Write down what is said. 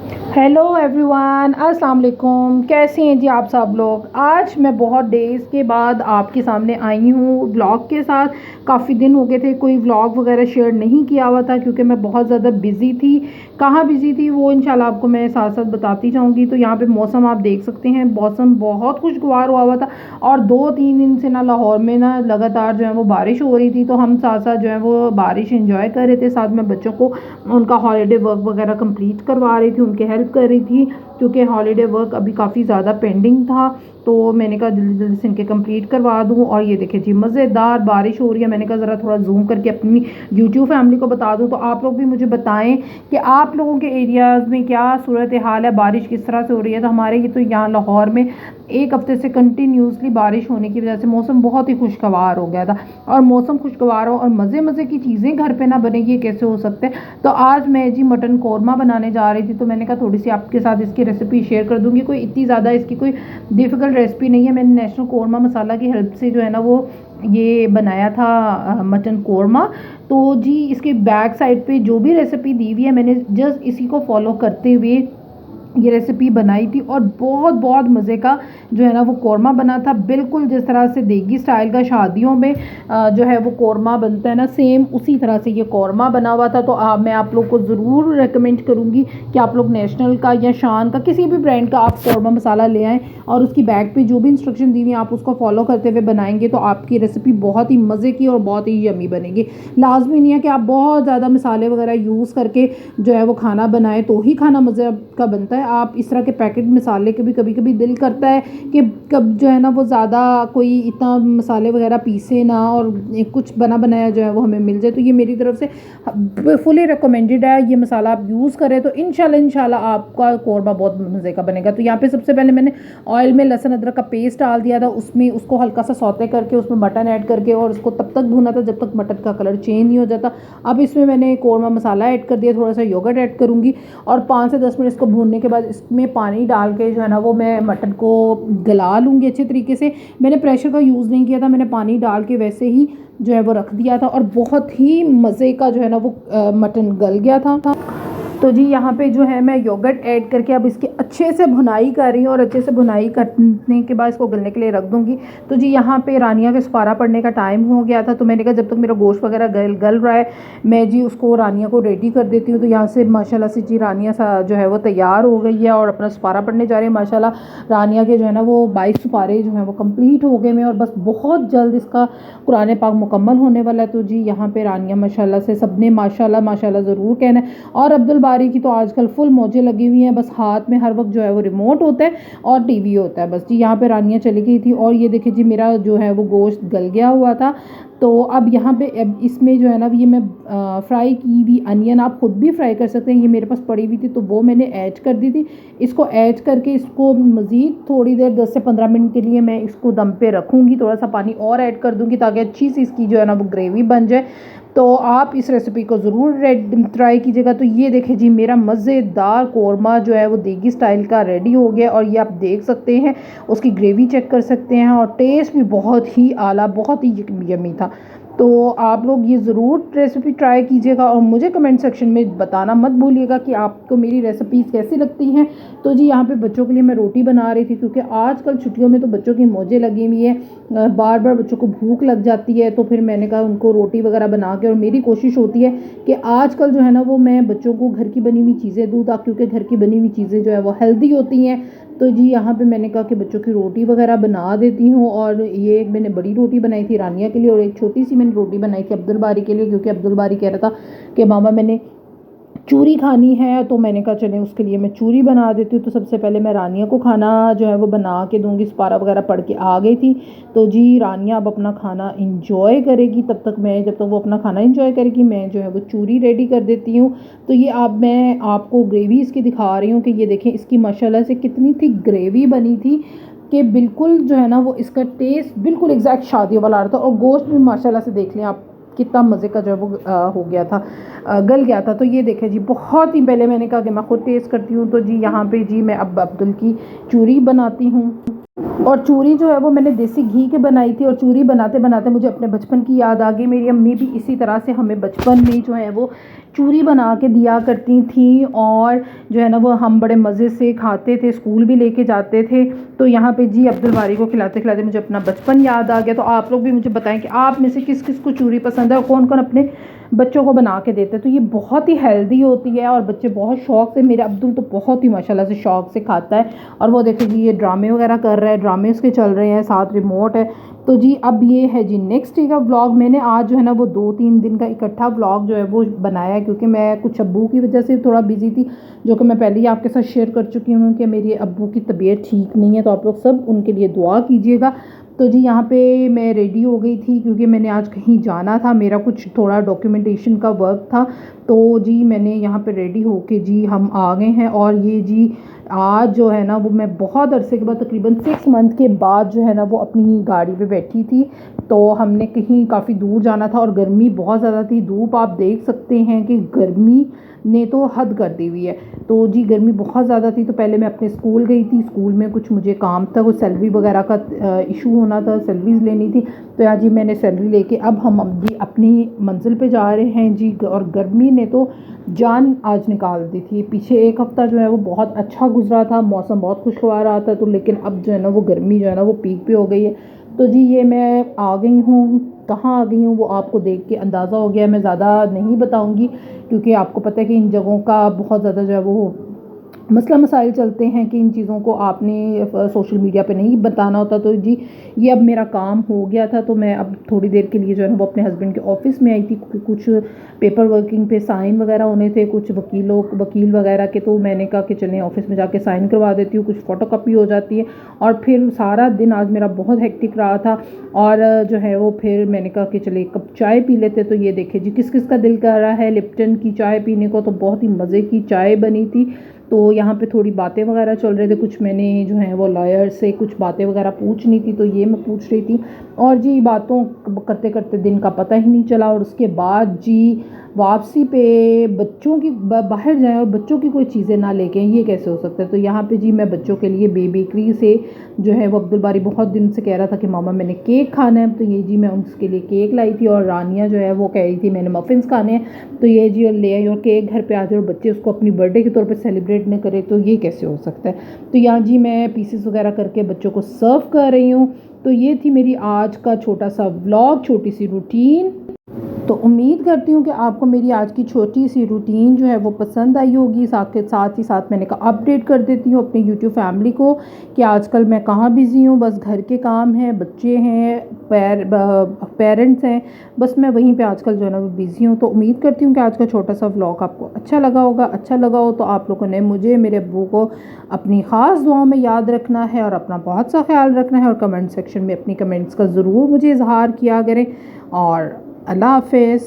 Hello everyone, अस्सलाम वालेकुम। कैसे हैं जी आप सब लोग। आज मैं बहुत डेज़ के बाद आपके सामने आई हूँ व्लॉग के साथ। काफ़ी दिन हो गए थे कोई व्लॉग वगैरह शेयर नहीं किया हुआ था क्योंकि मैं बहुत ज़्यादा बिज़ी थी। कहाँ बिज़ी थी वो इंशाल्लाह आपको मैं साथ साथ बताती जाऊँगी। तो यहाँ पे मौसम आप देख सकते हैं, मौसम बहुत खुशगवार हुआ था और 2-3 दिन से ना लाहौर में ना लगातार जो है वो बारिश हो रही थी। तो हम साथ साथ जो है वो बारिश इंजॉय कर रहे थे। साथ में बच्चों को उनका हॉलीडे वर्क वगैरह कंप्लीट करवा रही थी, उनके हेल्प कर रही थी क्योंकि हॉलीडे वर्क अभी काफ़ी ज़्यादा पेंडिंग था। तो मैंने कहा जल्दी जल्दी से इनके कंप्लीट करवा दूँ। और ये देखिए जी मज़ेदार बारिश हो रही है। मैंने कहा ज़रा थोड़ा जूम करके अपनी यूट्यूब फैमिली को बता दूँ। तो आप लोग भी मुझे बताएं कि आप लोगों के एरियाज़ में क्या सूरत हाल है, बारिश किस तरह से हो रही है। तो हमारे ये तो यहाँ लाहौर में एक हफ्ते से कंटिन्यूसली बारिश होने की वजह से मौसम बहुत ही खुशगवार हो गया था। और मौसम खुशगवार हो और मज़े मज़े की चीज़ें घर पे ना बनेगी, ये कैसे हो सकते हैं। तो आज मैं जी मटन कौरमा बनाने जा रही थी। तो मैंने कहा थोड़ी सी आपके साथ इसकी रेसिपी शेयर कर दूँगी। कोई इतनी ज़्यादा इसकी कोई डिफ़िकल्ट रेसिपी नहीं है। मैंने नेशनल कौरमा मसाला की हेल्प से जो है ना वो ये बनाया था मटन कौरमा। तो जी इसके बैक साइड पे जो भी रेसिपी दी हुई है मैंने जस्ट इसी को फॉलो करते हुए ये रेसिपी बनाई थी। और बहुत बहुत मज़े का जो है ना वो कौरमा बना था, बिल्कुल जिस तरह से देगी स्टाइल का शादियों में जो है वो कौरमा बनता है ना, सेम उसी तरह से ये कौरमा बना हुआ था। तो मैं आप लोग को ज़रूर रेकमेंड करूँगी कि आप लोग नेशनल का या शान का किसी भी ब्रांड का आप कौरमा मसाला ले आएँ और उसकी बैग पे जो भी इंस्ट्रक्शन दी हुई है आप उसको फॉलो करते हुए बनाएंगे तो आपकी रेसिपी बहुत ही मज़े की और बहुत ही यमी बनेगी। लाजमी नहीं है कि आप बहुत ज़्यादा मसाले वगैरह यूज़ करके जो है वो खाना बनाएं तो ही खाना मज़े का बनता है। आप इस तरह के पैकेट मसाले के भी कभी कभी दिल करता है कि कब जो है ना वो ज़्यादा कोई इतना मसाले वगैरह पीसे ना और कुछ बना बनाया जो है वो हमें मिल जाए। तो ये मेरी तरफ से फुली रिकमेंडेड है, ये मसाला आप यूज़ करें तो इंशाल्लाह आपका कौरमा बहुत मज़े का बनेगा। तो यहाँ पे सबसे पहले मैंने ऑयल में लहसुन अदरक का पेस्ट डाल दिया था, उसमें उसको हल्का सा सौते करके उसमें मटन ऐड करके और उसको तब तक भुना था जब तक मटन का कलर चेंज नहीं हो जाता। अब इसमें मैंने कौरमा मसाला ऐड कर दिया, थोड़ा सा योगर्ट ऐड करूँगी और 5 से 10 मिनट इसको भूनने के बाद इसमें पानी डाल के जो है ना वो मैं मटन को गला लूँगी अच्छे तरीके से। मैंने प्रेशर का यूज़ नहीं किया था, मैंने पानी डाल के वैसे ही जो है वो रख दिया था और बहुत ही मज़े का जो है ना वो मटन गल गया था। तो जी यहाँ पे जो है मैं योगर्ट ऐड करके अब इसकी अच्छे से भुनाई कर रही हूँ और अच्छे से भुनाई करने के बाद इसको गलने के लिए रख दूँगी। तो जी यहाँ पे रानिया का सुपारा पड़ने का टाइम हो गया था। तो मैंने कहा जब तक मेरा गोश्त वगैरह गल रहा है मैं जी उसको रानिया को रेडी कर देती हूँ। तो यहाँ से माशाल्लाह से जी रानिया सा जो है वो तैयार हो गई है और अपना सुपारा पड़ने जा रही है। माशाल्लाह रानिया के जो है ना वो 22 सुपारे जो हैं वो कम्प्लीट हो गए हैं और बस बहुत जल्द इसका कुरान पाक मुकम्मल होने वाला है। तो जी यहाँ पे रानिया माशाल्लाह से सबने माशाल्लाह माशाल्लाह ज़रूर कहना है। और अब्दुल बारी की तो आजकल फुल मौजें लगी हुई हैं, बस हाथ में हर वक्त जो है वो रिमोट होता है और टीवी होता है बस। जी यहाँ पे रानिया चली गई थी और ये देखिए जी मेरा जो है वो गोश्त गल गया हुआ था। तो अब यहाँ पे अब इसमें जो है ना ये मैं फ्राई की हुई अनियन आप ख़ुद भी फ्राई कर सकते हैं, ये मेरे पास पड़ी हुई थी तो वो मैंने ऐड कर दी थी। इसको ऐड करके इसको मज़ीद थोड़ी देर 10 से 15 मिनट के लिए मैं इसको दम पे रखूँगी। थोड़ा सा पानी और ऐड कर दूँगी ताकि अच्छी सी इसकी जो है ना वो ग्रेवी बन जाए। तो आप इस रेसिपी को ज़रूर ट्राई कीजिएगा। तो ये देखें जी मेरा मज़ेदार कौरमा जो है वो देगी स्टाइल का रेडी हो गया और ये आप देख सकते हैं, उसकी ग्रेवी चेक कर सकते हैं और टेस्ट भी बहुत ही आला बहुत ही यमी था। तो आप लोग ये ज़रूर रेसिपी ट्राई कीजिएगा और मुझे कमेंट सेक्शन में बताना मत भूलिएगा कि आपको मेरी रेसिपीज़ कैसी लगती हैं। तो जी यहाँ पे बच्चों के लिए मैं रोटी बना रही थी क्योंकि आजकल छुट्टियों में तो बच्चों की मौजें लगी हुई है, बार बार बच्चों को भूख लग जाती है। तो फिर मैंने कहा उनको रोटी वगैरह बना के, और मेरी कोशिश होती है कि आजकल जो है ना वो मैं बच्चों को घर की बनी हुई चीज़ें दूँ ताकि क्योंकि घर की बनी हुई चीज़ें जो है वो हेल्दी होती हैं। तो जी यहाँ पे मैंने कहा कि बच्चों की रोटी वगैरह बना देती हूँ। और ये एक मैंने बड़ी रोटी बनाई थी रानिया के लिए और एक छोटी सी मैंने रोटी बनाई थी अब्दुल बारी के लिए क्योंकि अब्दुल बारी कह रहा था कि मामा मैंने चूरी खानी है। तो मैंने कहा चलें उसके लिए मैं चूरी बना देती हूँ। तो सबसे पहले मैं रानिया को खाना जो है वो बना के दूँगी, सुपारा वगैरह पढ़ के आ गई थी। तो जी रानिया अब अपना खाना इंजॉय करेगी, तब तक मैं जब तक वो अपना खाना इंजॉय करेगी मैं जो है वो चूरी रेडी कर देती हूँ। तो ये अब मैं आपको ग्रेवी इसकी दिखा रही हूँ कि ये देखें इसकी माशाल्लाह से कितनी थी ग्रेवी बनी थी कि बिल्कुल जो है ना वो इसका टेस्ट बिल्कुल एग्जैक्ट शादियों वाला आ रहा था। और गोश्त भी माशाल्लाह से देख लें आप कितना मज़े का जो है वो हो गया था, गल गया था। तो ये देखें जी बहुत ही पहले मैंने कहा कि मैं खुद टेस्ट करती हूँ। तो जी यहाँ पे जी मैं अब अब्दुल की चूरी बनाती हूँ। और चूरी जो है वो मैंने देसी घी के बनाई थी, और चूरी बनाते बनाते मुझे अपने बचपन की याद आ गई। मेरी अम्मी भी इसी तरह से हमें बचपन में जो है वो चूरी बना के दिया करती थी, और जो है ना वो हम बड़े मज़े से खाते थे, स्कूल भी लेके जाते थे। तो यहाँ पे जी अब्दुल बारी को खिलाते खिलाते मुझे अपना बचपन याद आ गया। तो आप लोग भी मुझे बताएं कि आप में से किस किस को चूरी पसंद है और कौन कौन अपने बच्चों को बना के देते हैं। तो ये बहुत ही हेल्दी होती है और बच्चे बहुत शौक़ से, मेरे अब्दुल तो बहुत ही माशाल्लाह से शौक़ से खाता है। और वो देखिए जी ये ड्रामे वगैरह कर रहा है, ड्रामे उसके चल रहे हैं, साथ रिमोट है। तो जी अब ये है जी नेक्स्ट डे का व्लॉग। मैंने आज जो है ना वो 2-3 दिन का इकट्ठा व्लॉग जो है वो बनाया है, क्योंकि मैं कुछ अब्बू की वजह से थोड़ा बिजी थी, जो कि मैं पहले ही आपके साथ शेयर कर चुकी हूँ कि मेरी अब्बू की तबीयत ठीक नहीं है। तो आप लोग सब उनके लिए दुआ कीजिएगा। तो जी यहाँ पे मैं रेडी हो गई थी, क्योंकि मैंने आज कहीं जाना था, मेरा कुछ थोड़ा डॉक्यूमेंटेशन का वर्क था। तो जी मैंने यहाँ पे रेडी होके जी हम आ गए हैं। और ये जी आज जो है ना वो मैं बहुत अरसे के बाद, तकरीबन 6 मंथ के बाद जो है ना वो अपनी गाड़ी पे बैठी थी। तो हमने कहीं काफ़ी दूर जाना था और गर्मी बहुत ज़्यादा थी, धूप आप देख सकते हैं कि गर्मी ने तो हद कर दी हुई है। तो जी गर्मी बहुत ज़्यादा थी। तो पहले मैं अपने स्कूल गई थी, स्कूल में कुछ मुझे काम था, कुछ सैलरी वगैरह का इशू होना था, सैलरीज लेनी थी। तो यार जी मैंने सैलरी लेके अब हम जी अपनी मंजिल पे जा रहे हैं जी। और गर्मी ने तो जान आज निकाल दी थी। पीछे एक हफ़्ता जो है वो बहुत अच्छा गुजरा था, मौसम बहुत खुशगवार रहा था। तो लेकिन अब जो है ना वो गर्मी जो है ना वो पीक पे हो गई है। तो जी ये मैं आ गई हूँ, कहाँ आ गई हूँ वो आपको देख के अंदाज़ा हो गया। मैं ज़्यादा नहीं बताऊँगी, क्योंकि आपको पता है कि इन जगहों का बहुत ज़्यादा जो है वो मसला मसाइल चलते हैं कि इन चीज़ों को आपने सोशल मीडिया पे नहीं बताना होता। तो जी ये अब मेरा काम हो गया था, तो मैं अब थोड़ी देर के लिए जो है ना वो अपने हस्बैंड के ऑफ़िस में आई थी। कुछ पेपर वर्किंग पे साइन वगैरह होने थे, कुछ वकील वगैरह के। तो मैंने कहा कि चलें ऑफ़िस में जाके साइन करवा देती हूँ, कुछ फ़ोटोकॉपी हो जाती है। और फिर सारा दिन आज मेरा बहुत हेक्टिक रहा था। और जो है वो फिर मैंने कहा कि चलिए एक कप चाय पी लेते। तो ये देखिए जी किस किस का दिल कर रहा है लिप्टन की चाय पीने को। तो बहुत ही मज़े की चाय बनी थी। तो यहाँ पे थोड़ी बातें वगैरह चल रहे थे, कुछ मैंने जो है वो लॉयर से कुछ बातें वगैरह पूछनी थी, तो ये मैं पूछ रही थी। और जी बातों करते करते दिन का पता ही नहीं चला। और उसके बाद जी वापसी पे बच्चों की बाहर जाएं और बच्चों की कोई चीज़ें ना लेके आएं, ये कैसे हो सकता है। तो यहाँ पे जी मैं बच्चों के लिए बेकरी से जो है वो अब्दुल बारी बहुत दिन से कह रहा था कि मामा मैंने केक खाना है। तो ये जी मैं उसके लिए केक लाई थी, और रानिया जो है वो कह रही थी मैंने मफ़िन्स खाने हैं। तो ये जी और ले आई, और केक घर पे आ जाए और बच्चे उसको अपनी बर्थडे के तौर पे सेलिब्रेट न करें, तो ये कैसे हो सकता है। तो यहाँ जी मैं पीसेस वगैरह करके बच्चों को सर्व कर रही हूँ। तो ये थी मेरी आज का छोटा सा व्लॉग, छोटी सी रूटीन। तो उम्मीद करती हूँ कि आपको मेरी आज की छोटी सी रूटीन जो है वो पसंद आई होगी। साथ ही साथ मैंने कहा अपडेट कर देती हूँ अपनी यूट्यूब फैमिली को कि आजकल मैं कहाँ बिज़ी हूँ। बस घर के काम हैं, बच्चे हैं, पेरेंट्स हैं, बस मैं वहीं पे आजकल जो है ना वो बिज़ी हूँ। तो उम्मीद करती हूँ कि आज का छोटा सा व्लॉग आपको अच्छा लगा होगा। अच्छा लगा हो तो आप लोगों ने मुझे, मेरे अब्बू को अपनी ख़ास दुआओं में याद रखना है, और अपना बहुत सा ख्याल रखना है। और कमेंट सेक्शन में अपनी कमेंट्स का ज़रूर मुझे इजहार किया करें। और अल्लाह हाफ़िज़।